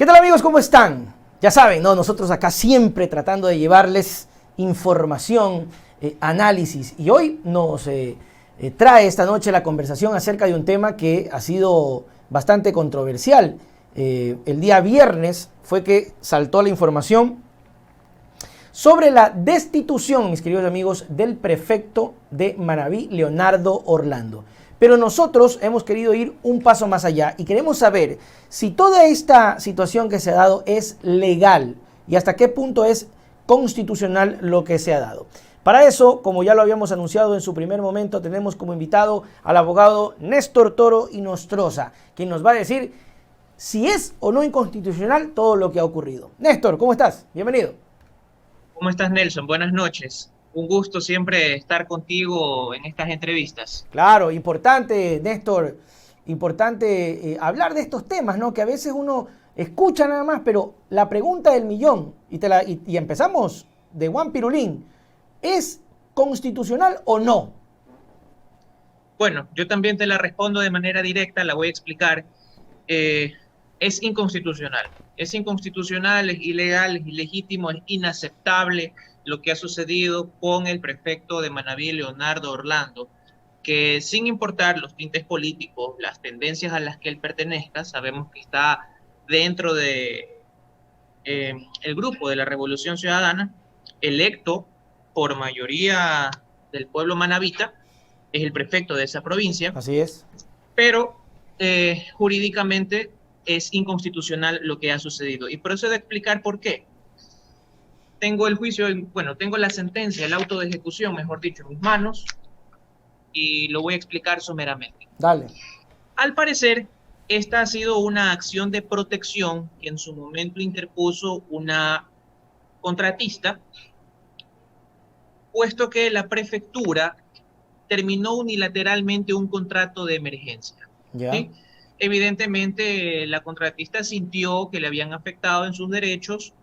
¿Qué tal, amigos? ¿Cómo están? Ya saben, ¿no? Nosotros acá siempre tratando de llevarles información, análisis. Y hoy nos trae esta noche la conversación acerca de un tema que ha sido bastante controversial. El día viernes fue que saltó la información sobre la destitución, mis queridos amigos, del prefecto de Manabí, Leonardo Orlando. Pero nosotros hemos querido ir un paso más allá y queremos saber si toda esta situación que se ha dado es legal y hasta qué punto es constitucional lo que se ha dado. Para eso, como ya lo habíamos anunciado en su primer momento, tenemos como invitado al abogado Néstor Toro y Nostroza, quien nos va a decir si es o no inconstitucional todo lo que ha ocurrido. Néstor, ¿cómo estás? Bienvenido. ¿Cómo estás, Nelson? Buenas noches. Un gusto siempre estar contigo en estas entrevistas. Claro, importante, Néstor, importante hablar de estos temas, ¿no? Que a veces uno escucha nada más, pero la pregunta del millón, y empezamos de Juan Pirulín, ¿es constitucional o no? Bueno, yo también te la respondo de manera directa, la voy a explicar. Es inconstitucional. Es inconstitucional, es ilegal, es ilegítimo, es inaceptable lo que ha sucedido con el prefecto de Manabí, Leonardo Orlando, que sin importar los tintes políticos, las tendencias a las que él pertenezca, sabemos que está dentro de el grupo de la Revolución Ciudadana, electo por mayoría del pueblo manabita, es el prefecto de esa provincia. Así es. Pero jurídicamente es inconstitucional lo que ha sucedido. Y procedo a explicar por qué. Tengo el juicio, bueno, tengo la sentencia, el auto de ejecución, mejor dicho, en mis manos, y lo voy a explicar someramente. Dale. Al parecer, esta ha sido una acción de protección que en su momento interpuso una contratista, puesto que la prefectura terminó unilateralmente un contrato de emergencia. Ya. ¿Sí? Evidentemente, la contratista sintió que le habían afectado en sus derechos,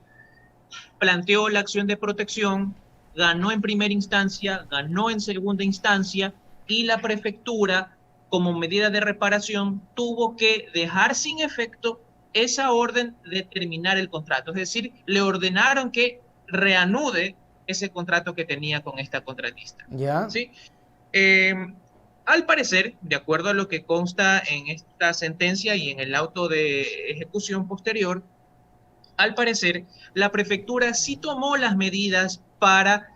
planteó la acción de protección, ganó en primera instancia, ganó en segunda instancia, y la prefectura, como medida de reparación, tuvo que dejar sin efecto esa orden de terminar el contrato. Es decir, le ordenaron que reanude ese contrato que tenía con esta contratista. Ya. ¿Sí? Al parecer, de acuerdo a lo que consta en esta sentencia y en el auto de ejecución posterior, al parecer, la prefectura sí tomó las medidas para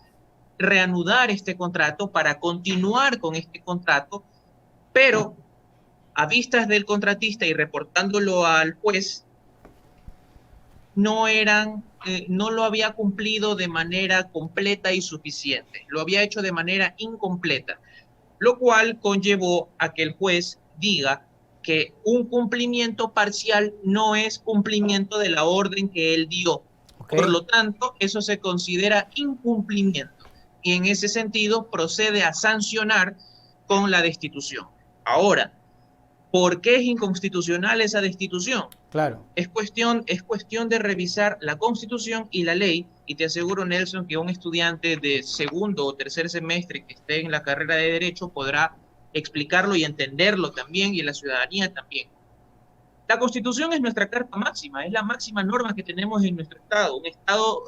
reanudar este contrato, para continuar con este contrato, pero a vistas del contratista y reportándolo al juez, no lo había cumplido de manera completa y suficiente, lo había hecho de manera incompleta, lo cual conllevó a que el juez diga que un cumplimiento parcial no es cumplimiento de la orden que él dio. Okay. Por lo tanto, eso se considera incumplimiento y en ese sentido procede a sancionar con la destitución. Ahora, ¿por qué es inconstitucional esa destitución? Claro. Es cuestión de revisar la Constitución y la ley, y te aseguro, Nelson, que un estudiante de segundo o tercer semestre que esté en la carrera de Derecho podrá explicarlo y entenderlo también, y la ciudadanía también. La Constitución es nuestra carta máxima, es la máxima norma que tenemos en nuestro Estado, un Estado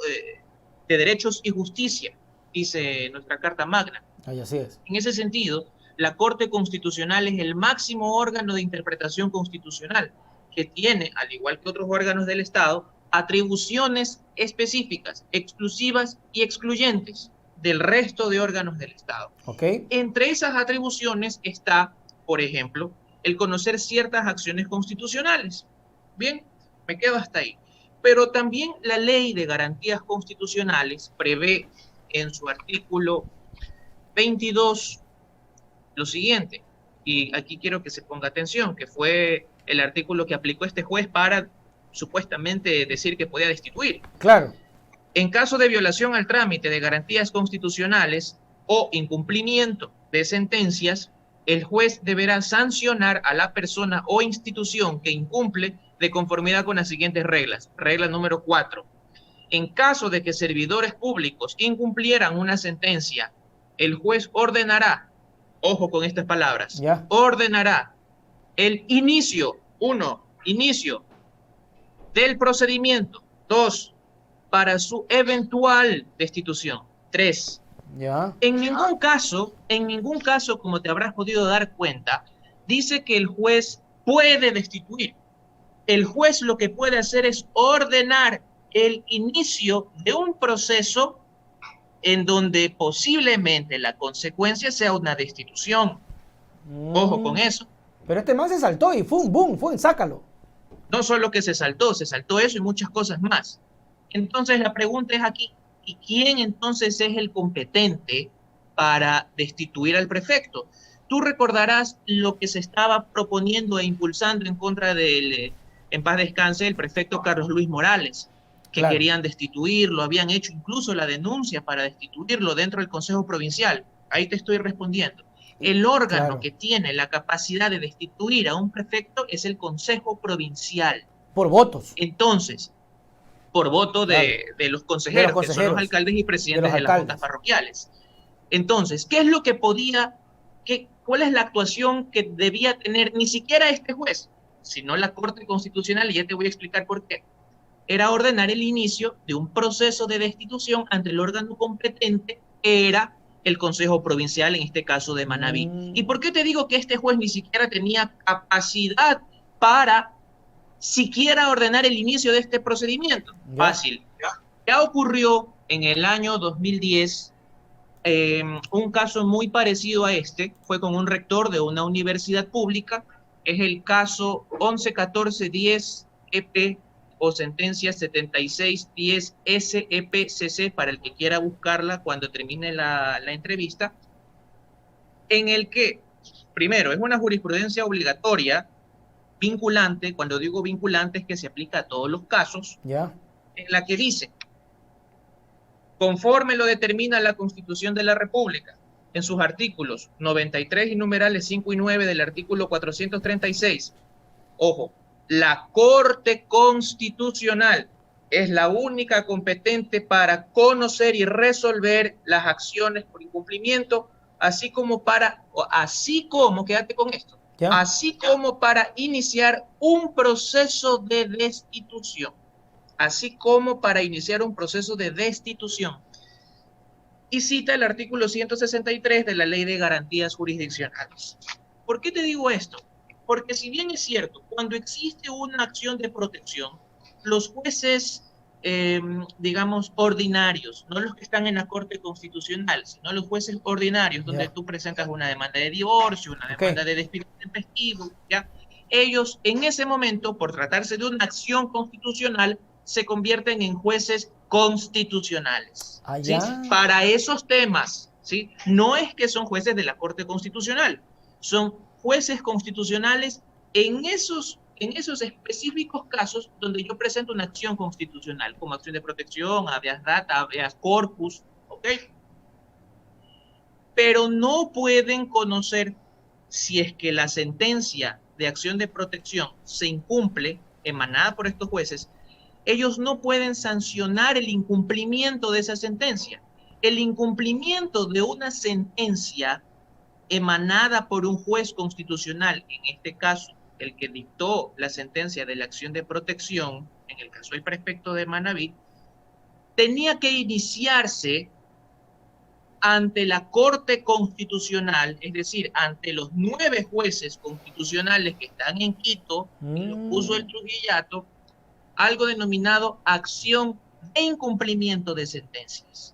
de derechos y justicia, dice nuestra Carta Magna. Ay, así es. En ese sentido, la Corte Constitucional es el máximo órgano de interpretación constitucional, que tiene, al igual que otros órganos del Estado, atribuciones específicas, exclusivas y excluyentes del resto de órganos del Estado. Okay. Entre esas atribuciones está, por ejemplo, el conocer ciertas acciones constitucionales. Bien, me quedo hasta ahí. Pero también la Ley de Garantías Constitucionales prevé en su artículo 22 lo siguiente, y aquí quiero que se ponga atención, que fue el artículo que aplicó este juez para supuestamente decir que podía destituir. Claro. En caso de violación al trámite de garantías constitucionales o incumplimiento de sentencias, el juez deberá sancionar a la persona o institución que incumple de conformidad con las siguientes reglas. Regla número 4. En caso de que servidores públicos incumplieran una sentencia, el juez ordenará, ojo con estas palabras, ordenará el inicio del procedimiento. 2, para su eventual destitución. 3, Ya. en ningún caso, como te habrás podido dar cuenta, dice que el juez puede destituir. El juez lo que puede hacer es ordenar el inicio de un proceso en donde posiblemente la consecuencia sea una destitución. Ojo con eso. Pero este man se saltó y fue un boom, fue un sácalo. No solo que se saltó eso y muchas cosas más. Entonces la pregunta es aquí, ¿y quién entonces es el competente para destituir al prefecto? Tú recordarás lo que se estaba proponiendo e impulsando en contra del, en paz descanse, el prefecto Carlos Luis Morales, que Claro. querían destituirlo, habían hecho incluso la denuncia para destituirlo dentro del Consejo Provincial. Ahí te estoy respondiendo. El órgano Claro. que tiene la capacidad de destituir a un prefecto es el Consejo Provincial. Por votos. Entonces, por voto Claro. de los De los consejeros, que son los consejeros. alcaldes y De los presidentes de las juntas alcaldes. parroquiales. Entonces, ¿qué es lo que cuál es la actuación que debía tener ni siquiera este juez, sino la Corte Constitucional? Y ya te voy a explicar por qué. Era ordenar el inicio de un proceso de destitución ante el órgano competente, que era el Consejo Provincial, en este caso de Manabí. ¿Y por qué te digo que este juez ni siquiera tenía capacidad para siquiera ordenar el inicio de este procedimiento? Ya. Fácil. Ya ocurrió en el año 2010 un caso muy parecido a este, fue con un rector de una universidad pública, es el caso 111410 EP o sentencia 7610 SEPCC, para el que quiera buscarla cuando termine la entrevista, en el que, primero, es una jurisprudencia obligatoria, vinculante. Cuando digo vinculante es que se aplica a todos los casos, Ya. en la que dice: conforme lo determina la Constitución de la República, en sus artículos 93 y numerales 5 y 9 del artículo 436, ojo, la Corte Constitucional es la única competente para conocer y resolver las acciones por incumplimiento, así como, quédate con esto, Ya. así como para iniciar un proceso de destitución. Así como para iniciar un proceso de destitución. Y cita el artículo 163 de la Ley de Garantías Jurisdiccionales. ¿Por qué te digo esto? Porque si bien es cierto, cuando existe una acción de protección, los jueces, digamos, ordinarios, no los que están en la Corte Constitucional, sino los jueces ordinarios, donde tú presentas una demanda de divorcio, una demanda de despido intempestivo, ¿ya? Ellos en ese momento, por tratarse de una acción constitucional, se convierten en jueces constitucionales. ¿Sí? Para esos temas, ¿sí? No es que son jueces de la Corte Constitucional, son jueces constitucionales en esos específicos casos donde yo presento una acción constitucional, como acción de protección, habeas data, habeas corpus, ¿ok? Pero no pueden conocer si es que la sentencia de acción de protección se incumple, emanada por estos jueces. Ellos no pueden sancionar el incumplimiento de esa sentencia. El incumplimiento de una sentencia emanada por un juez constitucional, en este caso, el que dictó la sentencia de la acción de protección, en el caso del prefecto de Manabí, tenía que iniciarse ante la Corte Constitucional, es decir, ante los 9 jueces constitucionales que están en Quito, y lo puso el Trujillato, algo denominado acción de incumplimiento de sentencias.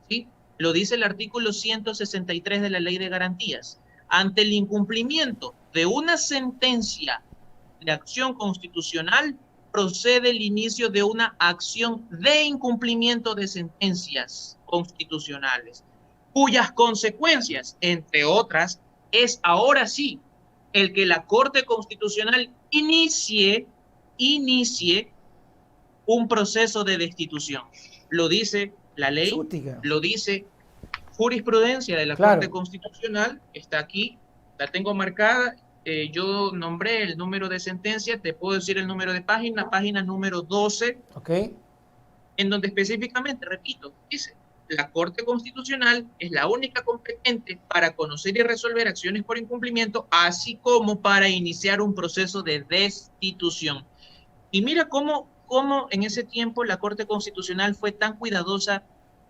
¿Sí? Lo dice el artículo 163 de la Ley de Garantías. Ante el incumplimiento de una sentencia de acción constitucional, procede el inicio de una acción de incumplimiento de sentencias constitucionales, cuyas consecuencias, entre otras, es ahora sí el que la Corte Constitucional inicie un proceso de destitución. Lo dice la ley, lo dice jurisprudencia de la Corte Constitucional, está aquí, la tengo marcada, yo nombré el número de sentencia, te puedo decir el número de página número 12, en donde específicamente, repito, dice: la Corte Constitucional es la única competente para conocer y resolver acciones por incumplimiento, así como para iniciar un proceso de destitución. Y mira cómo cómo en ese tiempo la Corte Constitucional fue tan cuidadosa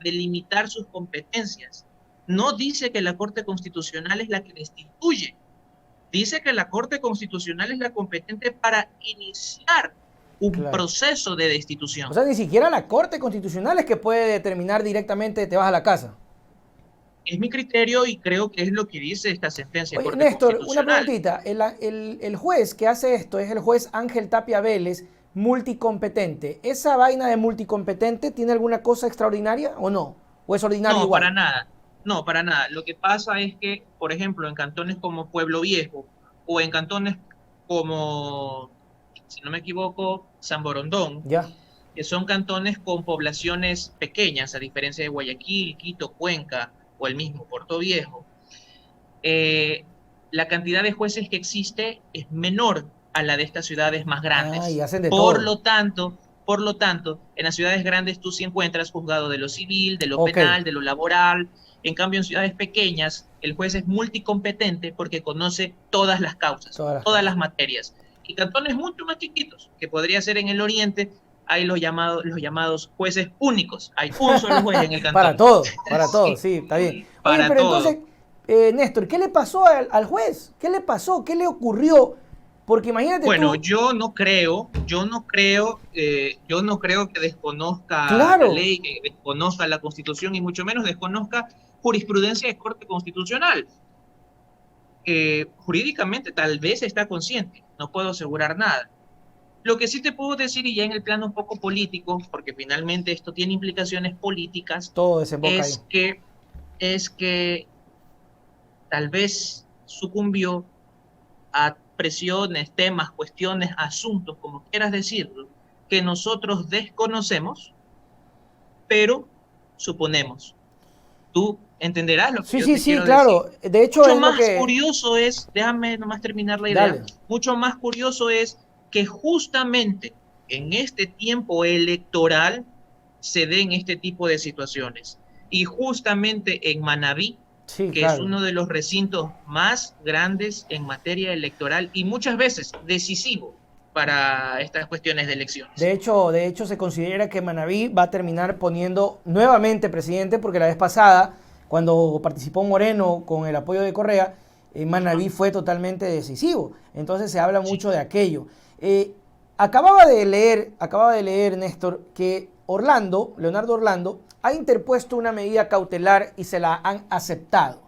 de limitar sus competencias. No dice que la Corte Constitucional es la que destituye, dice que la Corte Constitucional es la competente para iniciar un Claro. proceso de O destitución. sea, ni siquiera la Corte Constitucional es que puede determinar directamente te vas a la casa. Es mi criterio y creo que es lo que dice esta sentencia de Oye, Corte Néstor, una Constitucional. preguntita. El juez que hace esto es el juez Ángel Tapia Vélez, multicompetente. ¿Esa vaina de multicompetente tiene alguna cosa extraordinaria o no? ¿O es ordinario No, para igual? nada. No, para nada. Lo que pasa es que, por ejemplo, en cantones como Pueblo Viejo o en cantones como, si no me equivoco, San Borondón, Ya. que son cantones con poblaciones pequeñas, a diferencia de Guayaquil, Quito, Cuenca o el mismo Puerto Viejo, eh, la cantidad de jueces que existe es menor a la de estas ciudades más Ah, y grandes. hacen de Por todo. lo tanto, por lo tanto, en las ciudades grandes tú sí encuentras juzgado de lo civil, de lo Ok. penal, de lo laboral. En cambio, en ciudades pequeñas, el juez es multicompetente porque conoce todas las causas, Todas las todas causas. las materias. Y cantones mucho más chiquitos, que podría ser en el oriente, hay los llamados jueces únicos. Hay un solo juez en el cantón. Para todo, Sí, sí, está bien. Oye, para pero entonces, todo. Néstor, ¿qué le pasó al juez? ¿Qué le pasó? ¿Qué le ocurrió? Porque imagínate Bueno, tú, yo no creo que desconozca la claro, ley, que desconozca la Constitución y mucho menos desconozca jurisprudencia de Corte Constitucional. Jurídicamente tal vez está consciente, no puedo asegurar nada. Lo que sí te puedo decir, y ya en el plano un poco político, porque finalmente esto tiene implicaciones políticas, todo desemboca ahí. es que tal vez sucumbió a presiones, temas, cuestiones, asuntos, como quieras decirlo, que nosotros desconocemos, pero suponemos. Tú entenderás lo que Sí, yo sí, te sí, quiero decir. claro. De hecho, Mucho es lo más que... curioso es, déjame nomás terminar la idea, Dale. mucho más curioso es que justamente en este tiempo electoral se den este tipo de situaciones. Y justamente en Manabí, Sí, que es claro. uno de los recintos más grandes en materia electoral y muchas veces decisivo para estas cuestiones de elecciones. De hecho, se considera que Manabí va a terminar poniendo nuevamente presidente, porque la vez pasada, cuando participó Moreno con el apoyo de Correa, Manabí fue totalmente decisivo. Entonces se habla Sí, mucho de aquello. Eh, acababa de leer, Néstor, que Orlando, Leonardo Orlando, ha interpuesto una medida cautelar y se la han aceptado.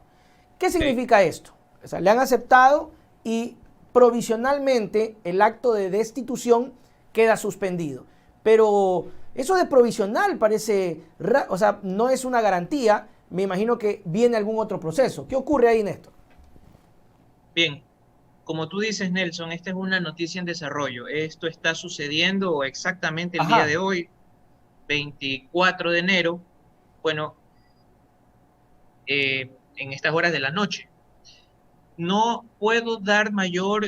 ¿Qué sí. significa esto? O sea, le han aceptado y provisionalmente el acto de destitución queda suspendido. Pero eso de provisional parece, o sea, no es una garantía. Me imagino que viene algún otro proceso. ¿Qué ocurre ahí, Néstor? Bien, como tú dices, Nelson, esta es una noticia en desarrollo. Esto está sucediendo exactamente el día Ajá, de hoy, 24 de enero, bueno, en estas horas de la noche. No puedo dar mayor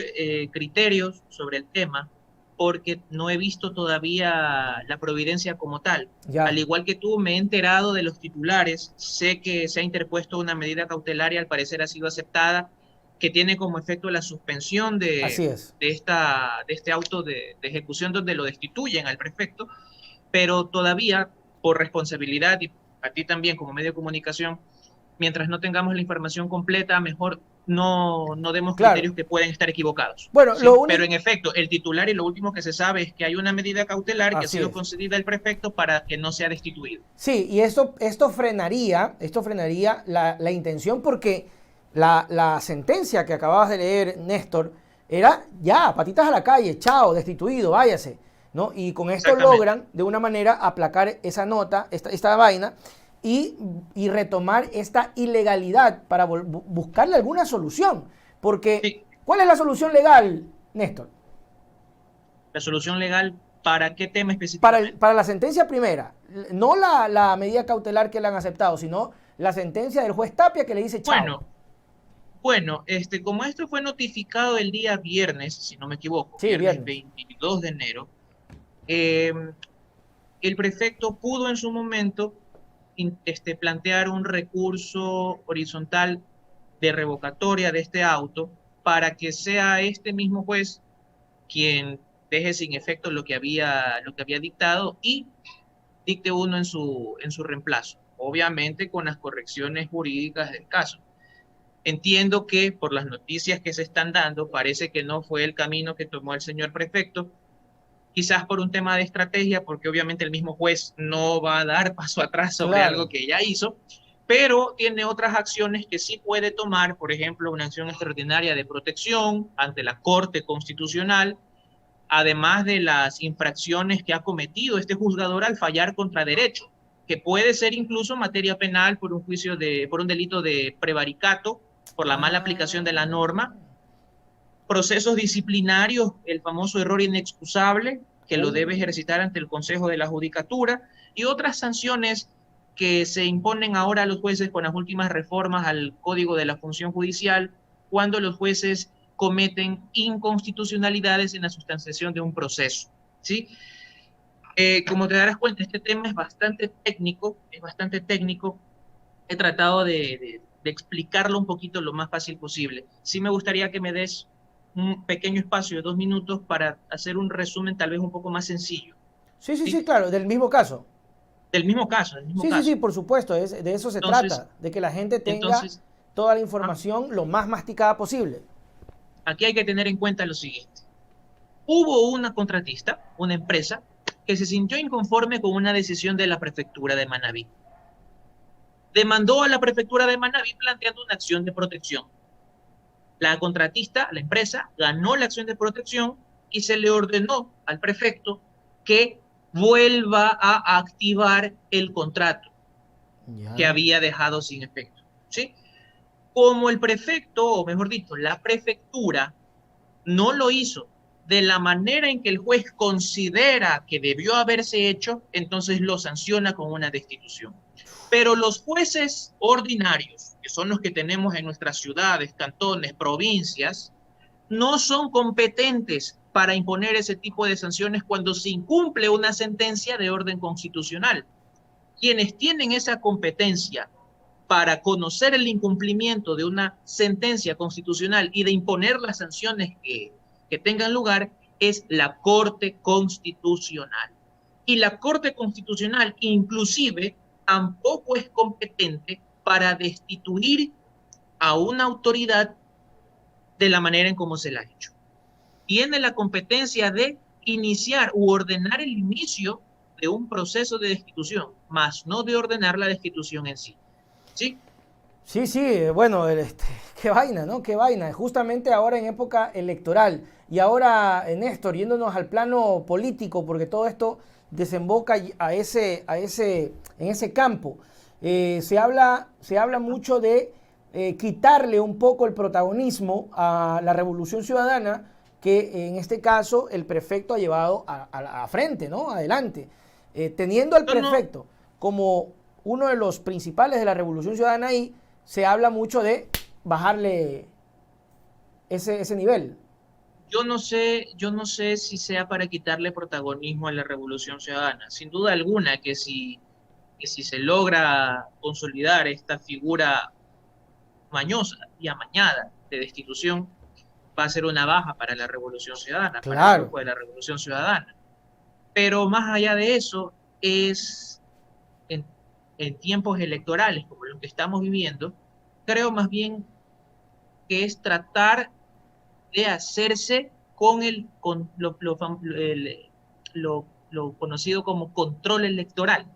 criterios sobre el tema porque no he visto todavía la providencia como tal. Al ya, igual que tú, me he enterado de los titulares, sé que se ha interpuesto una medida cautelar y al parecer ha sido aceptada, que tiene como efecto la suspensión así de, es. de este auto de ejecución donde lo destituyen al prefecto, pero todavía por responsabilidad y a ti también como medio de comunicación, mientras no tengamos la información completa, mejor no demos Claro. criterios que pueden estar equivocados. Bueno, lo ¿Sí? Pero único, en efecto, el titular y lo último que se sabe es que hay una medida cautelar que ha así sido es. concedida al prefecto para que no sea destituido. Sí, y esto frenaría la intención porque la sentencia que acababas de leer, Néstor, era ya, patitas a la calle, chao, destituido, váyase. ¿No? Y con esto Exactamente. logran de una manera aplacar esa nota, esta vaina, y, y retomar esta ilegalidad para buscarle alguna solución. Porque, Sí, ¿cuál es la solución legal, Néstor? la solución legal, ¿para qué tema específicamente? Para la sentencia primera, no la medida cautelar que le han aceptado, sino la sentencia del juez Tapia que le dice chao. Bueno, bueno, como esto fue notificado el día viernes, si no me equivoco, Sí, viernes viernes. 22 de enero, eh, el prefecto pudo en su momento plantear un recurso horizontal de revocatoria de este auto para que sea este mismo juez quien deje sin efecto lo que había dictado y dicte uno en su reemplazo, obviamente con las correcciones jurídicas del caso. Entiendo que por las noticias que se están dando, parece que no fue el camino que tomó el señor prefecto, quizás por un tema de estrategia, porque obviamente el mismo juez no va a dar paso atrás sobre Claro. algo que ya hizo, pero tiene otras acciones que sí puede tomar, por ejemplo, una acción extraordinaria de protección ante la Corte Constitucional, además de las infracciones que ha cometido este juzgador al fallar contra derecho, que puede ser incluso materia penal por por un delito de prevaricato, por la mala aplicación de la Ah, norma, procesos disciplinarios, el famoso error inexcusable, que lo debe uh, ejercitar ante el Consejo de la Judicatura, y otras sanciones que se imponen ahora a los jueces con las últimas reformas al Código de la Función Judicial, cuando los jueces cometen inconstitucionalidades en la sustanciación de un proceso. ¿Sí? Como te darás cuenta, este tema es bastante técnico, es bastante técnico. He tratado de explicarlo un poquito lo más fácil posible. Sí me gustaría que me des un pequeño espacio de 2 minutos para hacer un resumen tal vez un poco más sencillo. sí, sí, ¿Sí? sí, claro, del mismo caso. Del mismo caso, del mismo Sí, sí, sí, caso. por supuesto, de eso se Entonces, trata, de que la gente tenga entonces, toda la ah, información lo más masticada posible. aquí hay que tener en cuenta lo siguiente. Hubo una contratista, una empresa, que se sintió inconforme con una decisión de la prefectura de Manabí. Demandó a la prefectura de Manabí planteando una acción de protección. La contratista, la empresa, ganó la acción de protección y se le ordenó al prefecto que vuelva a activar el contrato que Ya. había dejado sin efecto. ¿Sí? Como el prefecto, o mejor dicho, la prefectura no lo hizo de la manera en que el juez considera que debió haberse hecho, entonces lo sanciona con una destitución. Pero los jueces ordinarios, que son los que tenemos en nuestras ciudades, cantones, provincias, no son competentes para imponer ese tipo de sanciones cuando se incumple una sentencia de orden constitucional. Quienes tienen esa competencia para conocer el incumplimiento de una sentencia constitucional y de imponer las sanciones que tengan lugar es la Corte Constitucional. Y la Corte Constitucional inclusive tampoco es competente para destituir a una autoridad de la manera en cómo se la ha hecho. Tiene la competencia de iniciar u ordenar el inicio de un proceso de destitución, más no de ordenar la destitución en sí. ¿Sí? Sí, sí, bueno, qué vaina, ¿no? Qué vaina. Justamente ahora en época electoral y ahora, Néstor, yéndonos al plano político, porque todo esto desemboca en ese campo. Se habla mucho de quitarle un poco el protagonismo a la Revolución Ciudadana, que en este caso el prefecto ha llevado a frente, ¿no? Adelante. Teniendo al Yo no, prefecto como uno de los principales de la Revolución Ciudadana ahí, se habla mucho de bajarle ese nivel. yo no sé si sea para quitarle protagonismo a la Revolución Ciudadana. Sin duda alguna que si se logra consolidar esta figura mañosa y amañada de destitución, va a ser una baja para la Revolución Ciudadana, para el Claro. grupo de la Revolución Ciudadana. Pero más allá de eso, es en, en tiempos electorales como los que estamos viviendo, creo más bien que es tratar de hacerse con lo conocido como control electoral,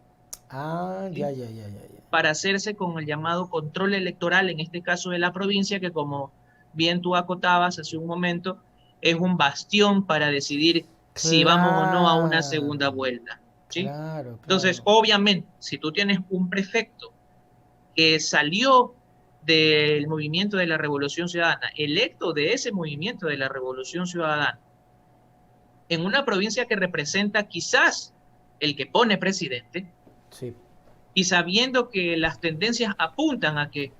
Ah, ya, ¿sí? ya, ya, ya, ya. Para hacerse con el llamado control electoral, en este caso de la provincia, que como bien tú acotabas hace un momento, es un bastión para decidir si vamos o no a una Claro, segunda vuelta, ¿sí? claro, Entonces, claro. obviamente, si tú tienes un prefecto que salió del movimiento de la Revolución Ciudadana, electo de ese movimiento de la Revolución Ciudadana, en una provincia que representa quizás el que pone presidente, Sí. y sabiendo que las tendencias apuntan a que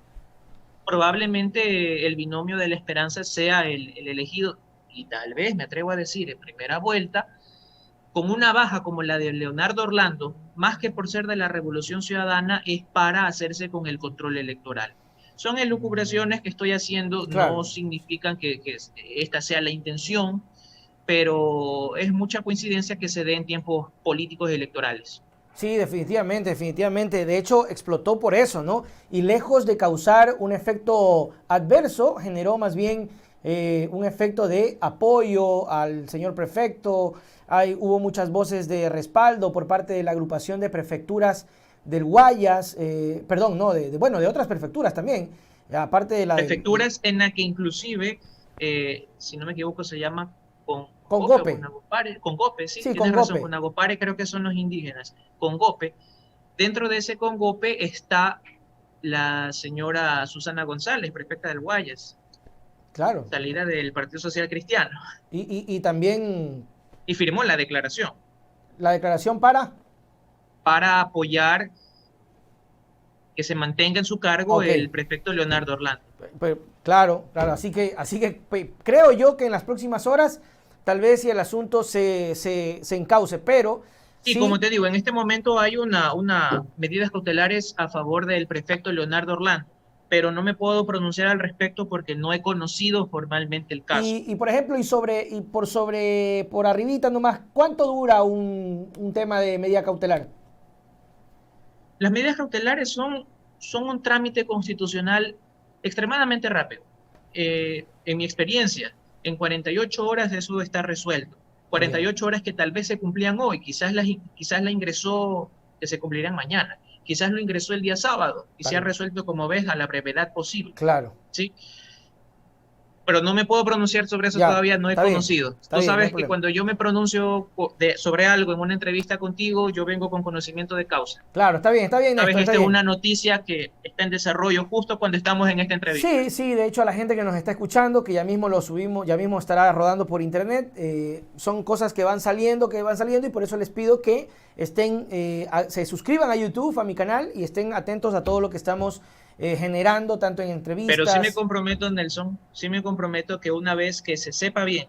probablemente el binomio de la esperanza sea el elegido, y tal vez me atrevo a decir en primera vuelta, con una baja como la de Leonardo Orlando, más que por ser de la Revolución Ciudadana, es para hacerse con el control electoral. Son elucubraciones que estoy haciendo, no Claro. significan que esta sea la intención. pero es mucha coincidencia que se dé en tiempos políticos y electorales. Sí, definitivamente, definitivamente. De hecho, explotó por eso, ¿no? Y lejos de causar un efecto adverso, generó más bien un efecto de apoyo al señor prefecto. Hubo muchas voces de respaldo por parte de la agrupación de prefecturas del Guayas, perdón, no, bueno, de otras prefecturas también, aparte de la Prefecturas en la que inclusive, si no me equivoco, se llama Congope. Congope, sí, Sí, tienes razón, Congope. Conagopare creo que son los indígenas. Congope, dentro de ese Congope está la señora Susana González, prefecta del Guayas, Claro. salida del Partido Social Cristiano, Y también y firmó la declaración la declaración para apoyar que se mantenga en su cargo Ok. el prefecto Leonardo Orlando. Claro, claro. Así que creo yo que en las próximas horas tal vez si el asunto se encauce, pero Sí, sí. como te digo, en este momento hay una medidas cautelares a favor del prefecto Leonardo Orlando, pero no me puedo pronunciar al respecto porque no he conocido formalmente el caso. Y por ejemplo, por arribita nomás, ¿cuánto dura un tema de medida cautelar? Las medidas cautelares son un trámite constitucional extremadamente rápido. En mi experiencia, en 48 horas eso está resuelto. Bien, 48 horas que tal vez se cumplían hoy, quizás la ingresó, que se cumplirán mañana, quizás lo ingresó el día sábado y se ha tal, resuelto, como ves, a la brevedad posible. claro. ¿Sí? Pero no me puedo pronunciar sobre eso Ya, todavía, no he conocido. está Tú bien, no hay sabes que problema. cuando yo me pronuncio sobre algo en una entrevista contigo, yo vengo con conocimiento de causa. Claro, está bien, Sabes, Néstor, está esta es bien. una noticia que está en desarrollo justo cuando estamos en esta entrevista. Sí, sí, de hecho a la gente que nos está escuchando, que ya mismo lo subimos, ya mismo estará rodando por internet, son cosas que van saliendo y por eso les pido que estén, se suscriban a YouTube, a mi canal y estén atentos a todo lo que estamos generando, tanto en Pero sí me entrevistas. comprometo, Nelson, sí me comprometo que una vez que se sepa bien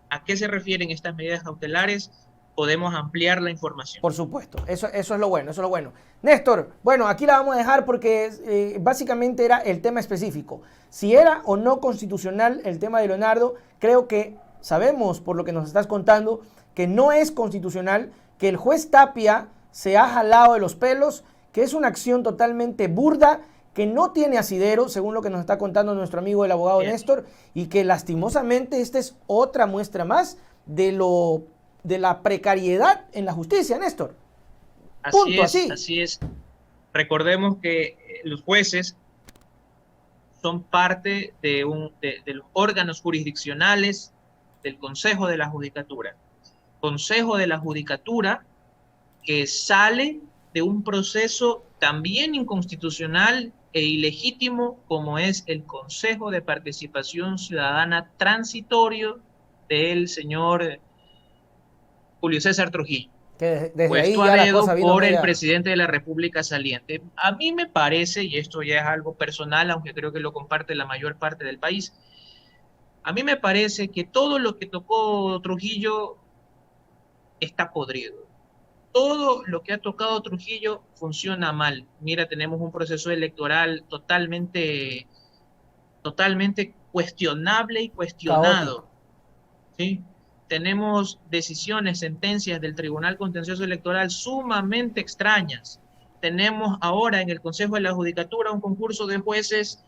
a qué se refieren estas medidas cautelares, podemos ampliar la información. Por supuesto, eso es lo bueno, eso es lo bueno. Néstor, bueno, aquí la vamos a dejar porque básicamente era el tema específico. Si era o no constitucional el tema de Leonardo, creo que sabemos por lo que nos estás contando que no es constitucional, que el juez Tapia se ha jalado de los pelos, que es una acción totalmente burda, que no tiene asidero, según lo que nos está contando nuestro amigo el abogado Bien. Néstor, y que lastimosamente esta es otra muestra más de la precariedad en la justicia, Néstor. Así Punto, es, así. así es. Recordemos que los jueces son parte de los órganos jurisdiccionales del Consejo de la Judicatura. Consejo de la Judicatura que sale de un proceso también inconstitucional e ilegítimo como es el Consejo de Participación Ciudadana transitorio del señor Julio César Trujillo, Que desde ahí puesto a ya la cosa dedo vino por el media. presidente de la República saliente. A mí me parece, y esto ya es algo personal, aunque creo que lo comparte la mayor parte del país, a mí me parece que todo lo que tocó Trujillo está podrido. Todo lo que ha tocado Trujillo funciona mal. Mira, tenemos un proceso electoral totalmente cuestionable y Caótico. cuestionado, ¿sí? Tenemos decisiones, sentencias del Tribunal Contencioso Electoral sumamente extrañas. Tenemos ahora en el Consejo de la Judicatura un concurso de jueces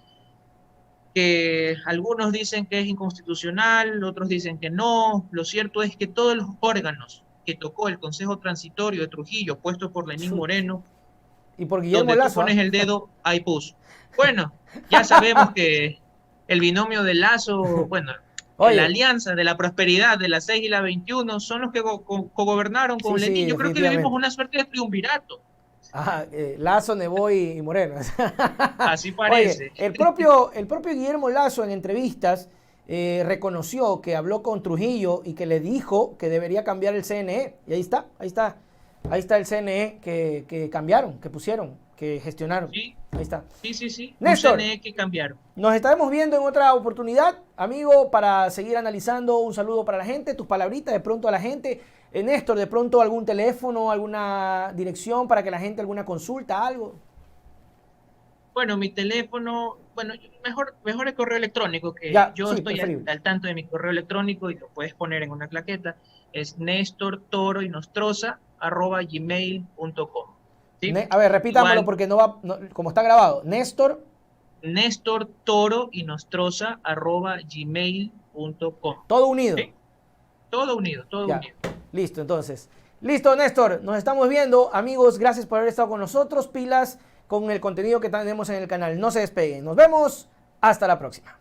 que algunos dicen que es inconstitucional, otros dicen que no. Lo cierto es que todos los órganos que tocó el Consejo Transitorio de Trujillo, puesto por Lenín Moreno, Y por Guillermo donde tú Lazo, ¿ah? pones el dedo, ahí puso. Bueno, ya sabemos que el binomio de Lazo, bueno, la Oye, alianza de la prosperidad de la 6 y la 21 son los que cogobernaron sí, con sí, Lenín. Yo creo que vivimos definitivamente. una suerte de triunvirato. Lazo, Neboy y Moreno. Así Oye, parece. el propio Guillermo Lazo en entrevistas reconoció que habló con Trujillo y que le dijo que debería cambiar el CNE. Y ahí está el CNE que cambiaron, que pusieron, que gestionaron. Sí, Ahí está. sí. Un Néstor, CNE que cambiaron. nos estaremos viendo en otra oportunidad, amigo, para seguir analizando. Un saludo para la gente, tus palabritas de pronto a la gente. Néstor, de pronto algún teléfono, alguna dirección para que la gente, alguna consulta, algo. Bueno, mi teléfono, bueno, mejor el correo electrónico, que Ya, yo sí, estoy preferible. al tanto de mi correo electrónico y lo puedes poner en una claqueta, es nestortoroynostroza@gmail.com. ¿Sí? A ver, repitámoslo Igual, porque no va, como está grabado. Néstor, nestortoroynostroza@gmail.com. todo unido. ¿Sí? Todo unido, todo Ya, unido. listo, entonces. Listo, Néstor, nos estamos viendo. Amigos, gracias por haber estado con nosotros. Pilas con el contenido que tenemos en el canal. No se despeguen. Nos vemos. Hasta la próxima.